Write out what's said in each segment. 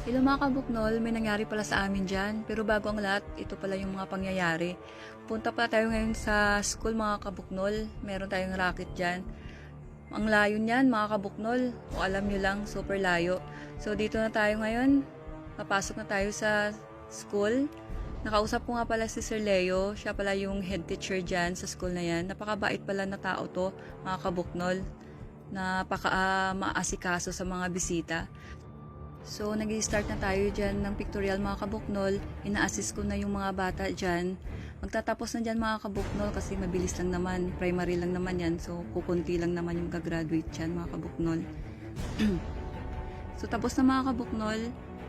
Hello mga kabuknol, may nangyari pala sa amin dyan. Pero bago ang lahat, ito pala yung mga pangyayari. Punta pala tayo ngayon sa school mga kabuknol. Meron tayong racket dyan. Ang layo niyan mga kabuknol. Kung alam nyo lang, super layo. So dito na tayo ngayon. Papasok na tayo sa school. Nakausap ko nga pala si Sir Leo. Siya pala yung head teacher dyan sa school na yan. Napakabait pala na tao to mga kabuknol. Maasikaso sa mga bisita. So, nag-i-start na tayo dyan ng pictorial mga kabuknol. Ina-assist ko na yung mga bata dyan. Magtatapos na dyan mga kabuknol kasi mabilis lang naman. Primary lang naman yan. So, kukunti lang naman yung gagraduate dyan mga kabuknol. So, tapos na mga kabuknol.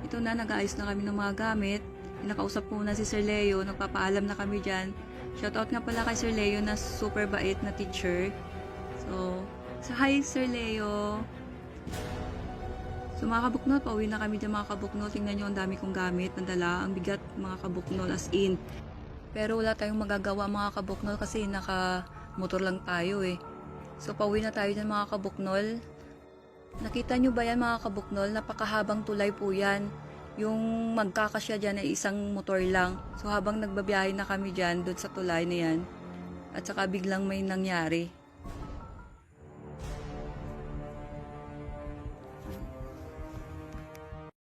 Ito na, nag-aayos na kami ng mga gamit. Nakausap ko na si Sir Leo. Nagpapaalam na kami dyan. Shoutout nga pala kay Sir Leo na super bait na teacher. So hi Sir Leo! So mga kabuknol, pauwi na kami dyan mga kabuknol. Tingnan nyo, ang dami kong gamit, nadala. Ang bigat mga kabuknol as in. Pero wala tayong magagawa mga kabuknol kasi naka-motor lang tayo eh. So pauwi na tayo dyan mga kabuknol. Nakita nyo ba yan mga kabuknol? Napakahabang tulay po yan. Yung magkakasya dyan ay isang motor lang. So habang nagbabiyahe na kami dyan, doon sa tulay na yan. At saka biglang may nangyari.